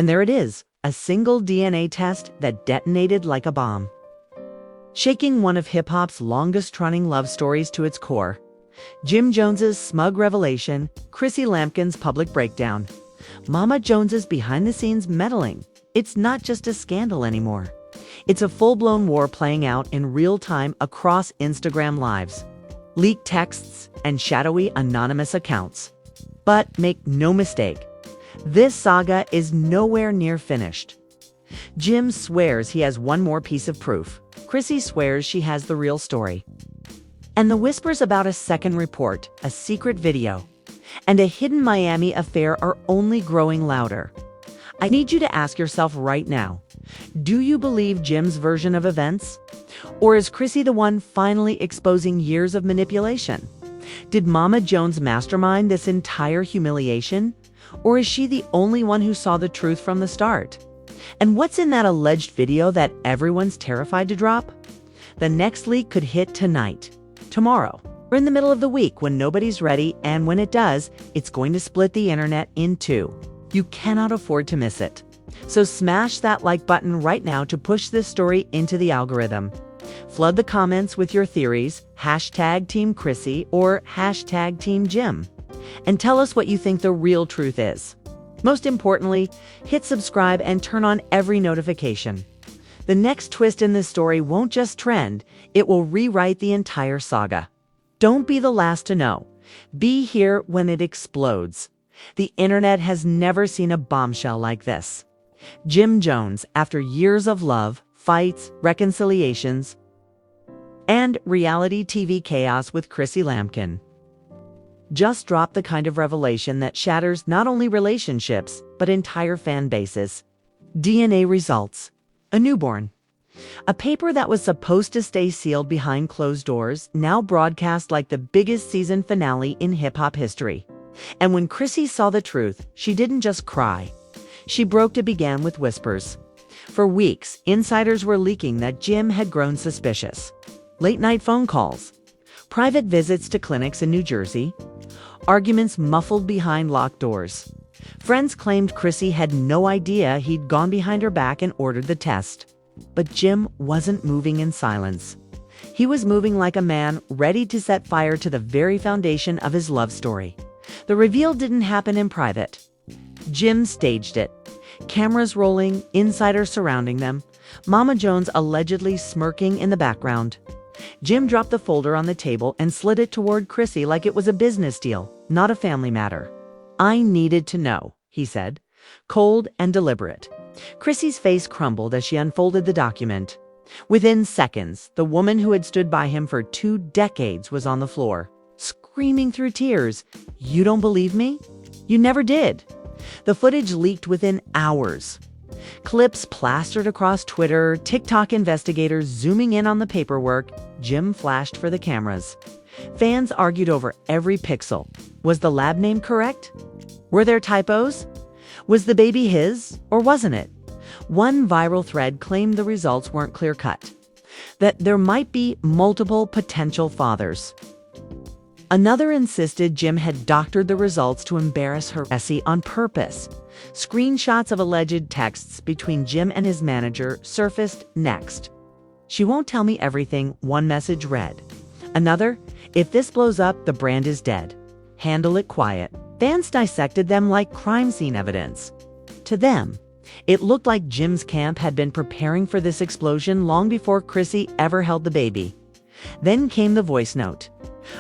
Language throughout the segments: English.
And there it is, a single DNA test that detonated like a bomb, shaking one of hip-hop's longest-running love stories to its core. Jim Jones's smug revelation, Chrissy Lampkin's public breakdown, Mama Jones's behind-the-scenes meddling. It's not just a scandal anymore. It's a full-blown war playing out in real time across Instagram Lives, leaked texts, and shadowy anonymous accounts. But make no mistake, this saga is nowhere near finished. Jim swears he has one more piece of proof. Chrissy swears she has the real story. And the whispers about a second report, a secret video, and a hidden Miami affair are only growing louder. I need you to ask yourself right now, do you believe Jim's version of events? Or is Chrissy the one finally exposing years of manipulation? Did Mama Jones mastermind this entire humiliation? Or is she the only one who saw the truth from the start? And what's in that alleged video that everyone's terrified to drop? The next leak could hit tonight, tomorrow, or in the middle of the week when nobody's ready, and when it does, it's going to split the internet in two. You cannot afford to miss it. So smash that like button right now to push this story into the algorithm. Flood the comments with your theories, hashtag Team Chrissy or hashtag Team Jim. And tell us what you think the real truth is. Most importantly, hit subscribe and turn on every notification. The next twist in this story won't just trend, it will rewrite the entire saga. Don't be the last to know. Be here when it explodes. The internet has never seen a bombshell like this. Jim Jones, after years of love, fights, reconciliations, and reality TV chaos with Chrissy Lampkin, just dropped the kind of revelation that shatters not only relationships, but entire fan bases. DNA results. A newborn. A paper that was supposed to stay sealed behind closed doors, now broadcast like the biggest season finale in hip-hop history. And when Chrissy saw the truth, she didn't just cry. She broke to begin with whispers. For weeks, insiders were leaking that Jim had grown suspicious. Late-night phone calls, private visits to clinics in New Jersey, arguments muffled behind locked doors. Friends claimed Chrissy had no idea he'd gone behind her back and ordered the test. But Jim wasn't moving in silence. He was moving like a man ready to set fire to the very foundation of his love story. The reveal didn't happen in private. Jim staged it. Cameras rolling, insiders surrounding them, Mama Jones allegedly smirking in the background. Jim dropped the folder on the table and slid it toward Chrissy like it was a business deal, not a family matter. "I needed to know," he said, cold and deliberate. Chrissy's face crumbled as she unfolded the document. Within seconds, the woman who had stood by him for 2 decades was on the floor, screaming through tears, "You don't believe me? You never did." The footage leaked within hours. Clips plastered across Twitter, TikTok investigators zooming in on the paperwork. Jim flashed for the cameras. Fans argued over every pixel. Was the lab name correct? Were there typos? Was the baby his, or wasn't it? One viral thread claimed the results weren't clear-cut, that there might be multiple potential fathers. Another insisted Jim had doctored the results to embarrass her on purpose. Screenshots of alleged texts between Jim and his manager surfaced next. "She won't tell me everything," one message read. Another, "If this blows up, the brand is dead. Handle it quiet." Fans dissected them like crime scene evidence. To them, it looked like Jim's camp had been preparing for this explosion long before Chrissy ever held the baby. Then came the voice note.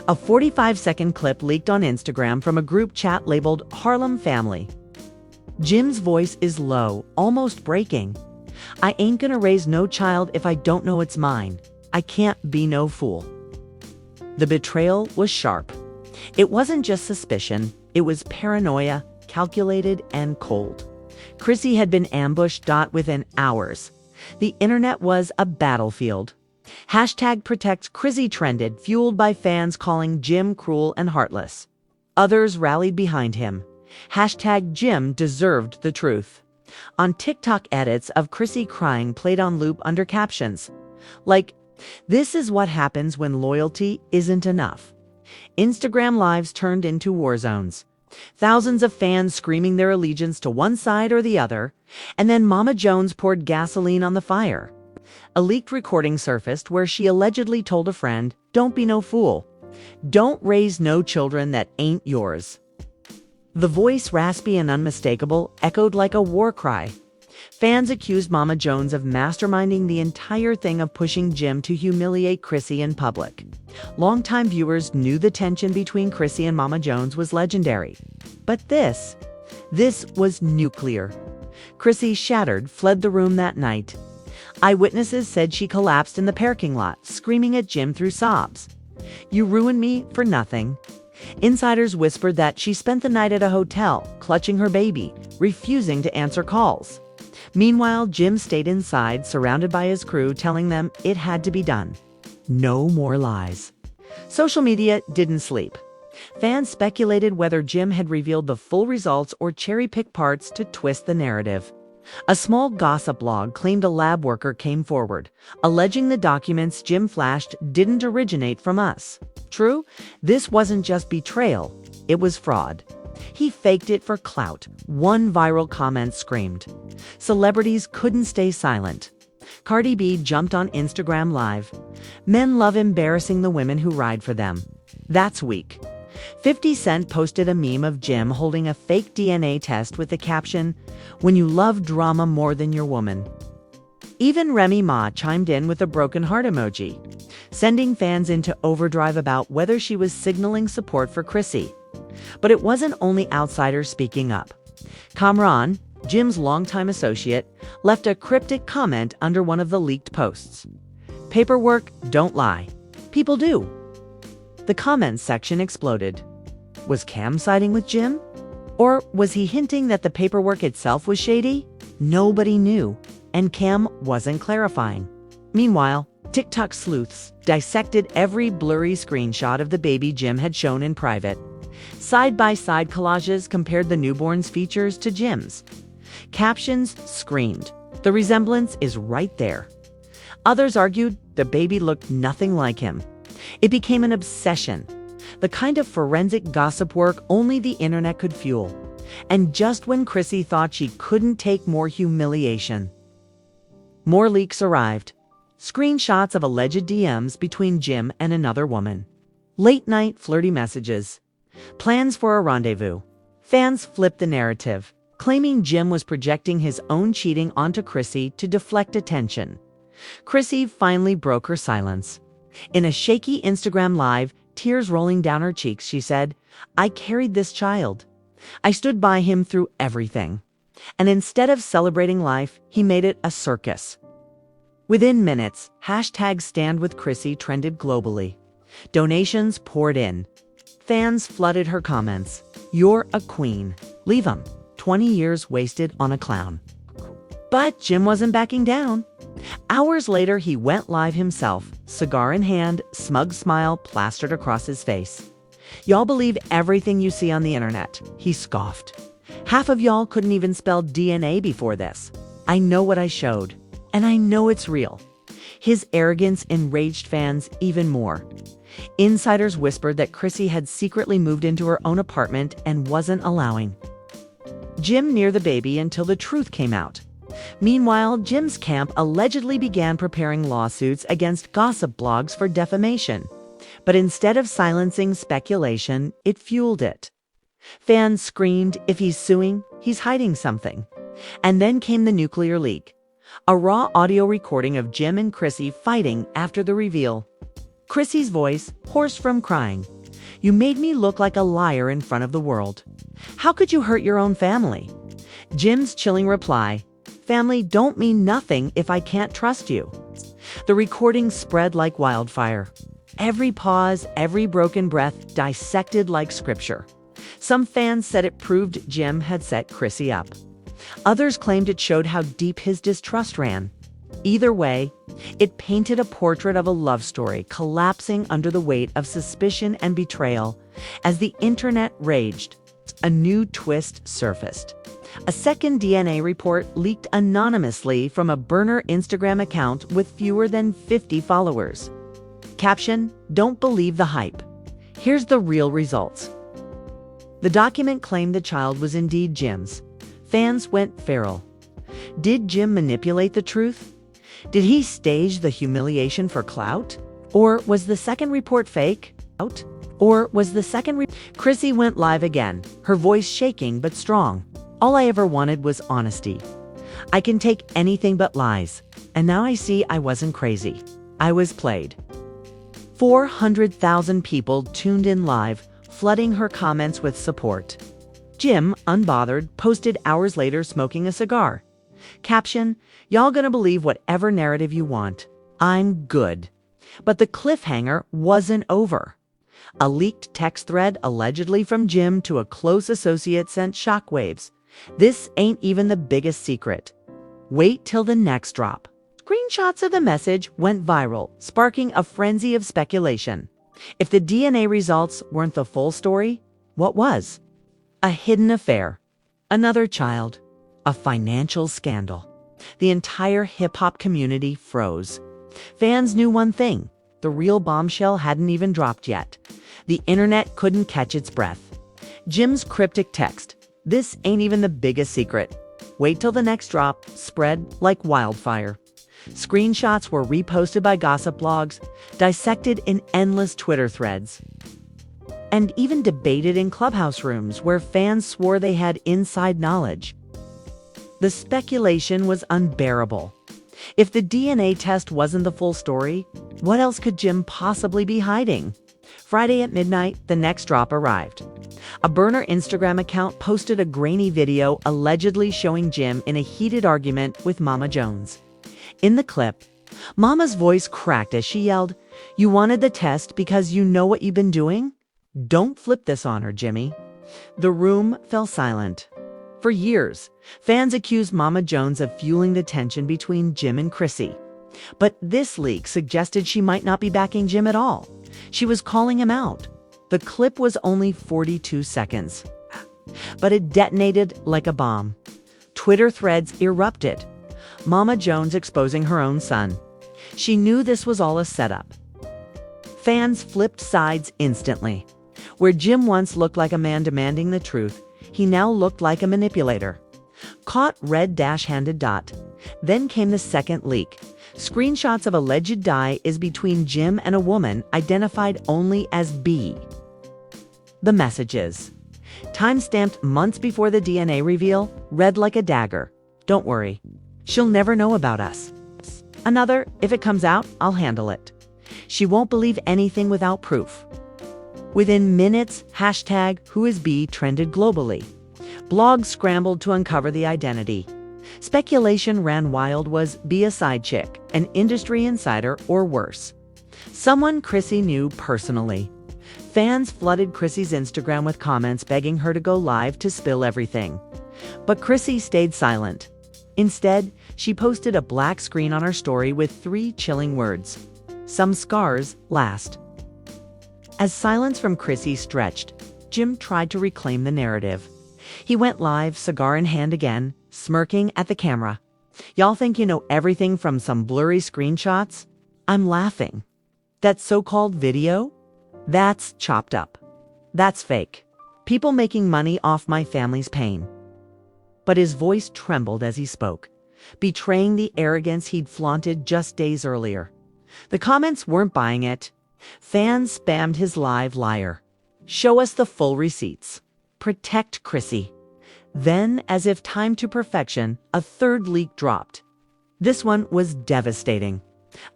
A 45-second clip leaked on Instagram from a group chat labeled Harlem Family. Jim's voice is low, almost breaking. "I ain't gonna raise no child if I don't know it's mine. I can't be no fool." The betrayal was sharp. It wasn't just suspicion, it was paranoia, calculated and cold. Chrissy had been ambushed within hours. The internet was a battlefield. Hashtag Protect Chrissy trended, fueled by fans calling Jim cruel and heartless. Others rallied behind him. Hashtag Jim deserved the truth. On TikTok, edits of Chrissy crying played on loop under captions like, "This is what happens when loyalty isn't enough." Instagram lives turned into war zones. Thousands of fans screaming their allegiance to one side or the other, and then Mama Jones poured gasoline on the fire. A leaked recording surfaced where she allegedly told a friend, "Don't be no fool. Don't raise no children that ain't yours." The voice, raspy and unmistakable, echoed like a war cry. Fans accused Mama Jones of masterminding the entire thing, of pushing Jim to humiliate Chrissy in public. Longtime viewers knew the tension between Chrissy and Mama Jones was legendary. But this was nuclear. Chrissy, shattered, fled the room that night. Eyewitnesses said she collapsed in the parking lot, screaming at Jim through sobs. "You ruined me for nothing." Insiders whispered that she spent the night at a hotel, clutching her baby, refusing to answer calls. Meanwhile, Jim stayed inside, surrounded by his crew, telling them it had to be done. No more lies. Social media didn't sleep. Fans speculated whether Jim had revealed the full results or cherry-picked parts to twist the narrative. A small gossip blog claimed a lab worker came forward, alleging the documents Jim flashed didn't originate from us. True, this wasn't just betrayal, it was fraud. He faked it for clout, one viral comment screamed. Celebrities couldn't stay silent. Cardi B jumped on Instagram Live. "Men love embarrassing the women who ride for them. That's weak." 50 Cent posted a meme of Jim holding a fake DNA test with the caption, "When you love drama more than your woman." Even Remy Ma chimed in with a broken heart emoji, sending fans into overdrive about whether she was signaling support for Chrissy. But it wasn't only outsiders speaking up. Kamran, Jim's longtime associate, left a cryptic comment under one of the leaked posts. "Paperwork don't lie. People do." The comments section exploded. Was Cam siding with Jim? Or was he hinting that the paperwork itself was shady? Nobody knew, and Cam wasn't clarifying. Meanwhile, TikTok sleuths dissected every blurry screenshot of the baby Jim had shown in private. Side-by-side collages compared the newborn's features to Jim's. Captions screamed, "The resemblance is right there." Others argued the baby looked nothing like him. It became an obsession, the kind of forensic gossip work only the internet could fuel. And just when Chrissy thought she couldn't take more humiliation, more leaks arrived. Screenshots of alleged DMs between Jim and another woman. Late-night flirty messages. Plans for a rendezvous. Fans flipped the narrative, claiming Jim was projecting his own cheating onto Chrissy to deflect attention. Chrissy finally broke her silence. In a shaky Instagram Live, tears rolling down her cheeks, she said, "I carried this child. I stood by him through everything." And instead of celebrating life, he made it a circus. Within minutes, #StandWithChrissy trended globally. Donations poured in. Fans flooded her comments. "You're a queen. Leave him. 20 years wasted on a clown." But Jim wasn't backing down. Hours later, he went live himself, cigar in hand, smug smile plastered across his face. "Y'all believe everything you see on the internet," he scoffed. "Half of y'all couldn't even spell DNA before this. I know what I showed, and I know it's real." His arrogance enraged fans even more. Insiders whispered that Chrissy had secretly moved into her own apartment and wasn't allowing Jim near the baby until the truth came out. Meanwhile, Jim's camp allegedly began preparing lawsuits against gossip blogs for defamation. But instead of silencing speculation, it fueled it. Fans screamed, if he's suing, he's hiding something. And then came the nuclear leak. A raw audio recording of Jim and Chrissy fighting after the reveal. Chrissy's voice, hoarse from crying. "You made me look like a liar in front of the world. How could you hurt your own family?" Jim's chilling reply, "Family don't mean nothing if I can't trust you." The recording spread like wildfire. Every pause, every broken breath dissected like scripture. Some fans said it proved Jim had set Chrissy up. Others claimed it showed how deep his distrust ran. Either way, it painted a portrait of a love story collapsing under the weight of suspicion and betrayal. As the internet raged, a new twist surfaced. A second DNA report leaked anonymously from a burner Instagram account with fewer than 50 followers. Caption, "Don't believe the hype. Here's the real results." The document claimed the child was indeed Jim's. Fans went feral. Did Jim manipulate the truth? Did he stage the humiliation for clout? Or was the second report fake? Chrissy went live again, her voice shaking but strong. All I ever wanted was honesty. I can take anything but lies. And now I see I wasn't crazy. I was played. 400,000 people tuned in live, flooding her comments with support. Jim, unbothered, posted hours later smoking a cigar. Caption, "Y'all gonna believe whatever narrative you want. I'm good." But the cliffhanger wasn't over. A leaked text thread allegedly from Jim to a close associate sent shockwaves. This ain't even the biggest secret. Wait till the next drop. Screenshots of the message went viral, sparking a frenzy of speculation. If the DNA results weren't the full story, what was? A hidden affair, another child, a financial scandal. The entire hip-hop community froze. Fans knew one thing: the real bombshell hadn't even dropped yet. The internet couldn't catch its breath. Jim's cryptic text, "This ain't even the biggest secret. Wait till the next drop," spread like wildfire. Screenshots were reposted by gossip blogs, dissected in endless Twitter threads, and even debated in clubhouse rooms where fans swore they had inside knowledge. The speculation was unbearable. If the DNA test wasn't the full story, what else could Jim possibly be hiding? Friday at midnight, the next drop arrived. A burner Instagram account posted a grainy video allegedly showing Jim in a heated argument with Mama Jones. In the clip, Mama's voice cracked as she yelled, "You wanted the test because you know what you've been doing? Don't flip this on her, Jimmy." The room fell silent. For years, fans accused Mama Jones of fueling the tension between Jim and Chrissy. But this leak suggested she might not be backing Jim at all. She was calling him out. The clip was only 42 seconds, but it detonated like a bomb. Twitter threads erupted. Mama Jones exposing her own son. She knew this was all a setup. Fans flipped sides instantly. Where Jim once looked like a man demanding the truth, he now looked like a manipulator. Caught red-handed. Then came the second leak. Screenshots of alleged die is between Jim and a woman identified only as B. The messages, time-stamped months before the DNA reveal, read like a dagger. "Don't worry. She'll never know about us." Another, "If it comes out, I'll handle it. She won't believe anything without proof." Within minutes, #WhoIsB trended globally. Blogs scrambled to uncover the identity. Speculation ran wild. Was B a side chick, an industry insider, or worse, someone Chrissy knew personally? Fans flooded Chrissy's Instagram with comments begging her to go live to spill everything. But Chrissy stayed silent. Instead, she posted a black screen on her story with 3 chilling words: "Some scars last." As silence from Chrissy stretched, Jim tried to reclaim the narrative. He went live, cigar in hand again, smirking at the camera. "Y'all think you know everything from some blurry screenshots? I'm laughing. That so-called video? That's chopped up. That's fake. People making money off my family's pain." But his voice trembled as he spoke, betraying the arrogance he'd flaunted just days earlier. The comments weren't buying it. Fans spammed his live liar. "Show us the full receipts. Protect Chrissy." Then, as if timed to perfection, a third leak dropped. This one was devastating.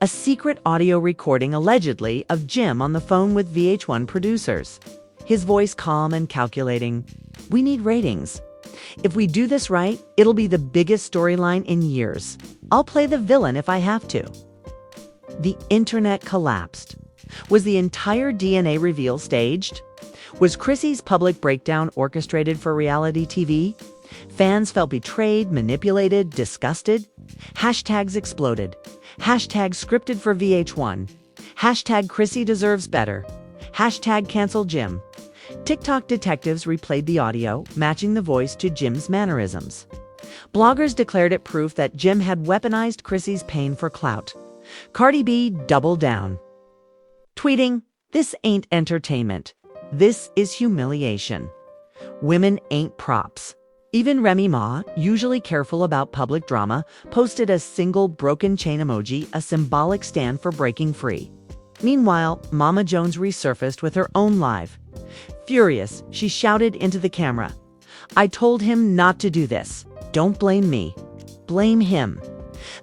A secret audio recording allegedly of Jim on the phone with VH1 producers. His voice calm and calculating. "We need ratings. If we do this right, it'll be the biggest storyline in years. I'll play the villain if I have to." The internet collapsed. Was the entire DNA reveal staged? Was Chrissy's public breakdown orchestrated for reality TV? Fans felt betrayed, manipulated, disgusted. Hashtags exploded. Hashtag scripted for VH1. Hashtag Chrissy deserves better. Hashtag cancel Jim. TikTok detectives replayed the audio, matching the voice to Jim's mannerisms. Bloggers declared it proof that Jim had weaponized Chrissy's pain for clout. Cardi B doubled down, tweeting, "This ain't entertainment. This is humiliation." Women ain't props. Even Remy Ma, usually careful about public drama, posted a single broken chain emoji, a symbolic stand for breaking free. Meanwhile, Mama Jones resurfaced with her own live. Furious, she shouted into the camera, "I told him not to do this. Don't blame me. Blame him."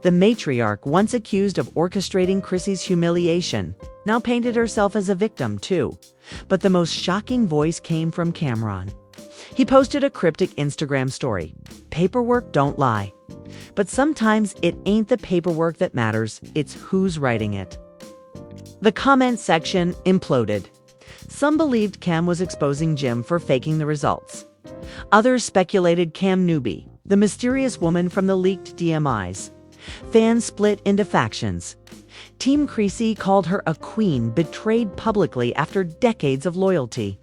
The matriarch, once accused of orchestrating Chrissy's humiliation, now painted herself as a victim, too. But the most shocking voice came from Cameron. He posted a cryptic Instagram story. "Paperwork don't lie." But sometimes it ain't the paperwork that matters, it's who's writing it. The comment section imploded. Some believed Cam was exposing Jim for faking the results. Others speculated Cam Newby, the mysterious woman from the leaked DMIs. Fans split into factions. Team Chrissy called her a queen betrayed publicly after decades of loyalty.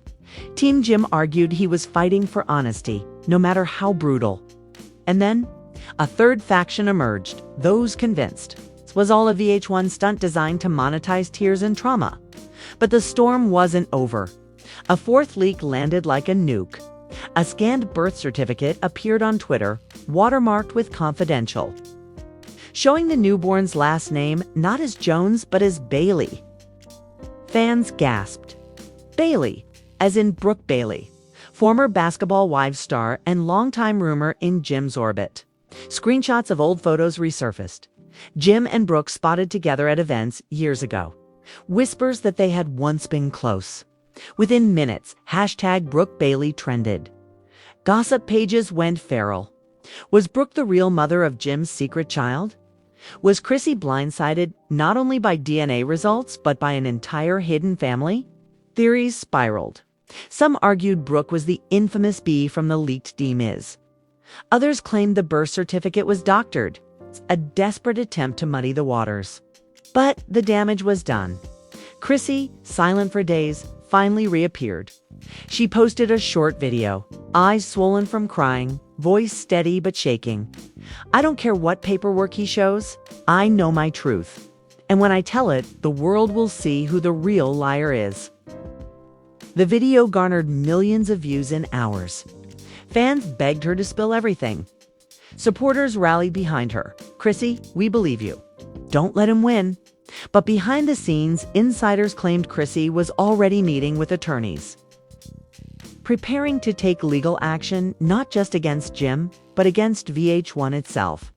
Team Jim argued he was fighting for honesty, no matter how brutal. And then, a third faction emerged, those convinced. This was all a VH1 stunt designed to monetize tears and trauma. But the storm wasn't over. A fourth leak landed like a nuke. A scanned birth certificate appeared on Twitter, watermarked with confidential, showing the newborn's last name not as Jones but as Bailey. Fans gasped. Bailey, as in Brooke Bailey, former Basketball Wives star and longtime rumor in Jim's orbit. Screenshots of old photos resurfaced. Jim and Brooke spotted together at events years ago. Whispers that they had once been close. Within minutes, #Brooke Bailey trended. Gossip pages went feral. Was Brooke the real mother of Jim's secret child? Was Chrissy blindsided not only by DNA results, but by an entire hidden family? Theories spiraled. Some argued Brooke was the infamous B from the leaked DMIs. Others claimed the birth certificate was doctored, a desperate attempt to muddy the waters. But the damage was done. Chrissy, silent for days, finally reappeared. She posted a short video, eyes swollen from crying, voice steady but shaking. "I don't care what paperwork he shows. I know my truth. And when I tell it, the world will see who the real liar is." The video garnered millions of views in hours. Fans begged her to spill everything. Supporters rallied behind her. "Chrissy, we believe you. Don't let him win." But behind the scenes, insiders claimed Chrissy was already meeting with attorneys, preparing to take legal action not just against Jim, but against VH1 itself.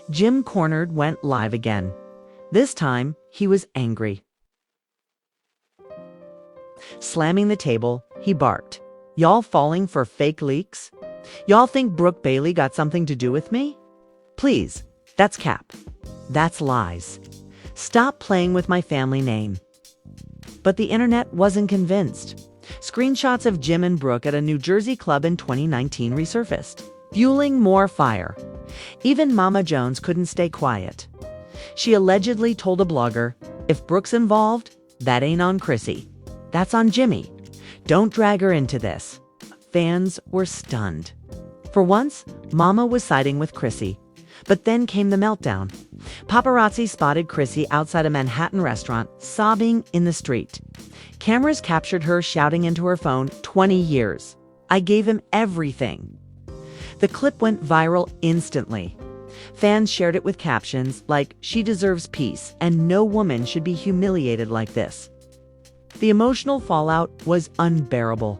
Jim Cornered went live again. This time, he was angry. Slamming the table, he barked, "Y'all falling for fake leaks? Y'all think Brooke Bailey got something to do with me? Please, that's cap. That's lies. Stop playing with my family name." But the internet wasn't convinced. Screenshots of Jim and Brooke at a New Jersey club in 2019 resurfaced, fueling more fire. Even Mama Jones couldn't stay quiet. She allegedly told a blogger, "If Brooke's involved, that ain't on Chrissy. That's on Jimmy. Don't drag her into this." Fans were stunned. For once, Mama was siding with Chrissy. But then came the meltdown. Paparazzi spotted Chrissy outside a Manhattan restaurant, sobbing in the street. Cameras captured her shouting into her phone, "20 years. I gave him everything." The clip went viral instantly. Fans shared it with captions like, "She deserves peace, and no woman should be humiliated like this." The emotional fallout was unbearable.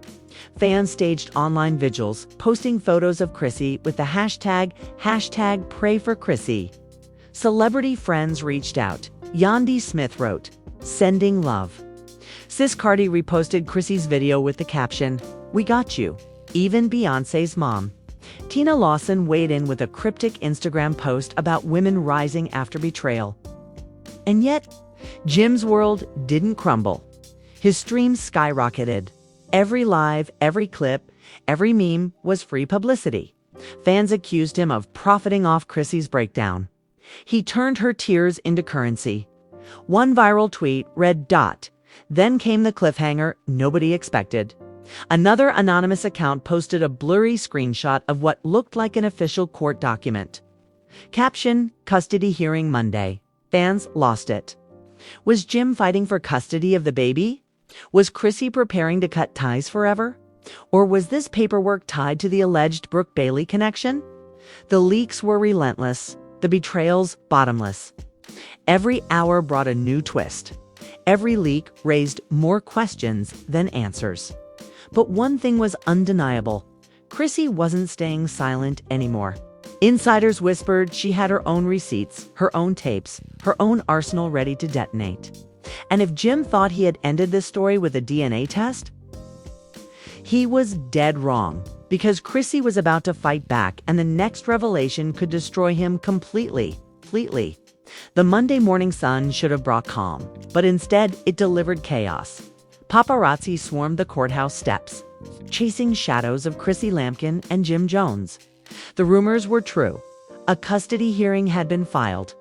Fans staged online vigils, posting photos of Chrissy with the hashtag #PrayForChrissy. Celebrity friends reached out. Yandy Smith wrote, "Sending love." Sis Cardi reposted Chrissy's video with the caption, "We got you." Even Beyoncé's mom. Tina Lawson weighed in with a cryptic Instagram post about women rising after betrayal. And yet, Jim's world didn't crumble. His streams skyrocketed. Every live, every clip, every meme was free publicity. Fans accused him of profiting off Chrissy's breakdown. He turned her tears into currency. One viral tweet read ... Then came the cliffhanger nobody expected. Another anonymous account posted a blurry screenshot of what looked like an official court document. Caption, "Custody hearing Monday." Fans lost it. Was Jim fighting for custody of the baby? Was Chrissy preparing to cut ties forever? Or was this paperwork tied to the alleged Brooke Bailey connection? The leaks were relentless, the betrayals bottomless. Every hour brought a new twist. Every leak raised more questions than answers. But one thing was undeniable. Chrissy wasn't staying silent anymore. Insiders whispered she had her own receipts, her own tapes, her own arsenal ready to detonate. And if Jim thought he had ended this story with a DNA test, he was dead wrong, because Chrissy was about to fight back, and the next revelation could destroy him completely. The Monday morning sun should have brought calm, but instead it delivered chaos. Paparazzi swarmed the courthouse steps, chasing shadows of Chrissy Lampkin and Jim Jones. The rumors were true. A custody hearing had been filed.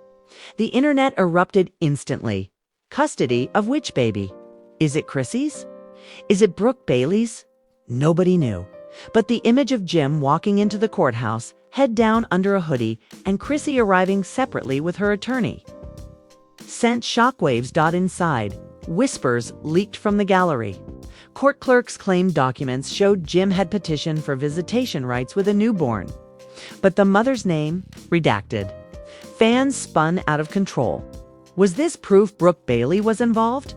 The internet erupted instantly. Custody of which baby? Is it Chrissy's? Is it Brooke Bailey's? Nobody knew. But the image of Jim walking into the courthouse, head down under a hoodie, and Chrissy arriving separately with her attorney, sent shockwaves. Inside, whispers leaked from the gallery. Court clerks claimed documents showed Jim had petitioned for visitation rights with a newborn. But the mother's name, redacted. Fans spun out of control. Was this proof Brooke Bailey was involved?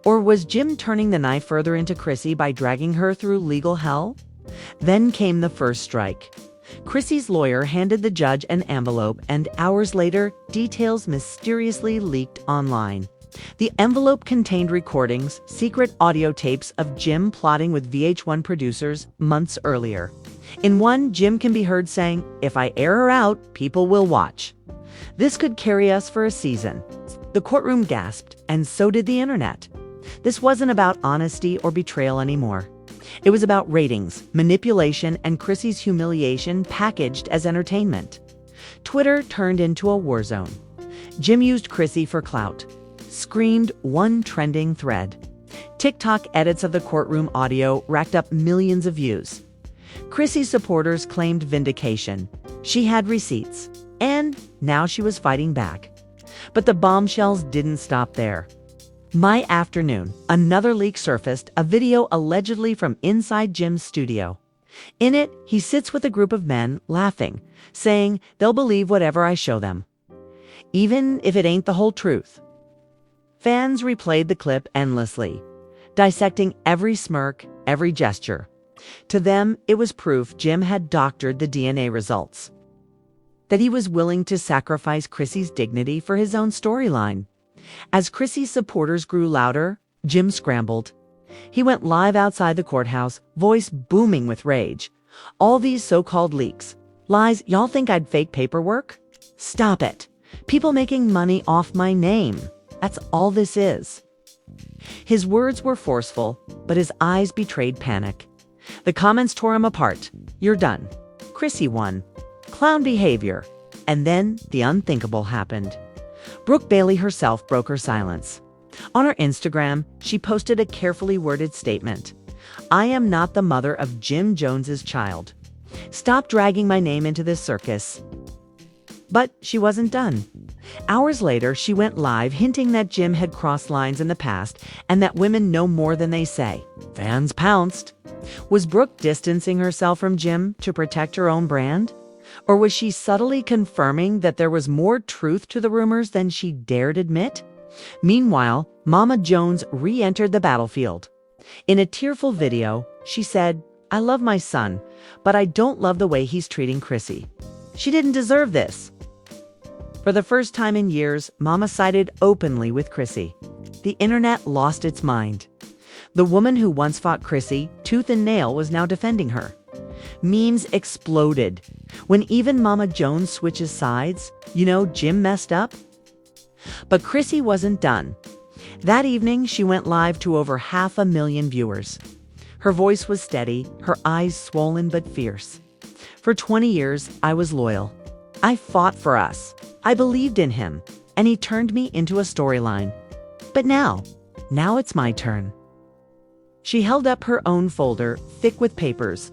Or was Jim turning the knife further into Chrissy by dragging her through legal hell? Then came the first strike. Chrissy's lawyer handed the judge an envelope, and hours later, details mysteriously leaked online. The envelope contained recordings, secret audio tapes of Jim plotting with VH1 producers months earlier. In one, Jim can be heard saying, "If I air her out, people will watch. This could carry us for a season." The courtroom gasped, and so did the internet. This wasn't about honesty or betrayal anymore. It was about ratings, manipulation, and Chrissy's humiliation packaged as entertainment. Twitter turned into a war zone. Jim used Chrissy for clout, screamed one trending thread. TikTok edits of the courtroom audio racked up millions of views. Chrissy's supporters claimed vindication. She had receipts, and now she was fighting back. But the bombshells didn't stop there. My afternoon, another leak surfaced, a video allegedly from inside Jim's studio. In it, he sits with a group of men, laughing, saying they'll believe whatever I show them, even if it ain't the whole truth. Fans replayed the clip endlessly, dissecting every smirk, every gesture. To them, it was proof Jim had doctored the DNA results, that he was willing to sacrifice Chrissy's dignity for his own storyline. As Chrissy's supporters grew louder, Jim scrambled. He went live outside the courthouse, voice booming with rage. "All these so-called leaks. Lies, y'all think I'd fake paperwork? Stop it. People making money off my name. That's all this is." His words were forceful, but his eyes betrayed panic. The comments tore him apart. "You're done. Chrissy won. Clown behavior." And then the unthinkable happened. Brooke Bailey herself broke her silence. On her Instagram, she posted a carefully worded statement. "I am not the mother of Jim Jones's child. Stop dragging my name into this circus." But she wasn't done. Hours later, she went live hinting that Jim had crossed lines in the past and that women know more than they say. Fans pounced. Was Brooke distancing herself from Jim to protect her own brand? Or was she subtly confirming that there was more truth to the rumors than she dared admit? Meanwhile, Mama Jones re-entered the battlefield. In a tearful video, she said, "I love my son, but I don't love the way he's treating Chrissy. She didn't deserve this." For the first time in years, Mama sided openly with Chrissy. The internet lost its mind. The woman who once fought Chrissy tooth and nail was now defending her. Memes exploded. When even Mama Jones switches sides, Jim messed up. But Chrissy wasn't done. That evening, she went live to over 500,000 viewers. Her voice was steady, her eyes swollen but fierce. "For 20 years, I was loyal. I fought for us. I believed in him, and he turned me into a storyline. But now it's my turn." She held up her own folder, thick with papers.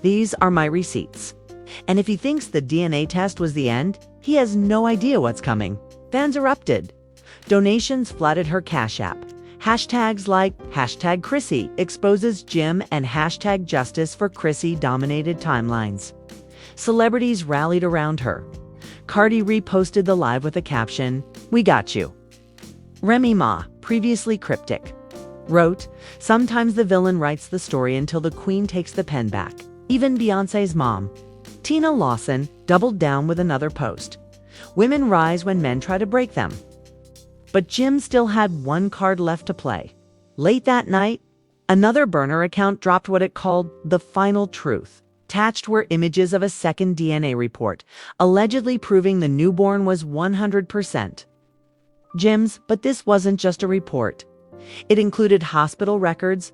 "These are my receipts. And if he thinks the DNA test was the end, he has no idea what's coming." Fans erupted. Donations flooded her Cash App. Hashtags like #Chrissy exposes Jim and #Justice for Chrissy dominated timelines. Celebrities rallied around her. Cardi reposted the live with a caption, "We got you." Remy Ma, previously cryptic, wrote, "Sometimes the villain writes the story until the queen takes the pen back." Even Beyoncé's mom, Tina Lawson, doubled down with another post. "Women rise when men try to break them." But Jim still had one card left to play. Late that night, another burner account dropped what it called the final truth. Attached were images of a second DNA report, allegedly proving the newborn was 100% Jim's, but this wasn't just a report. It included hospital records,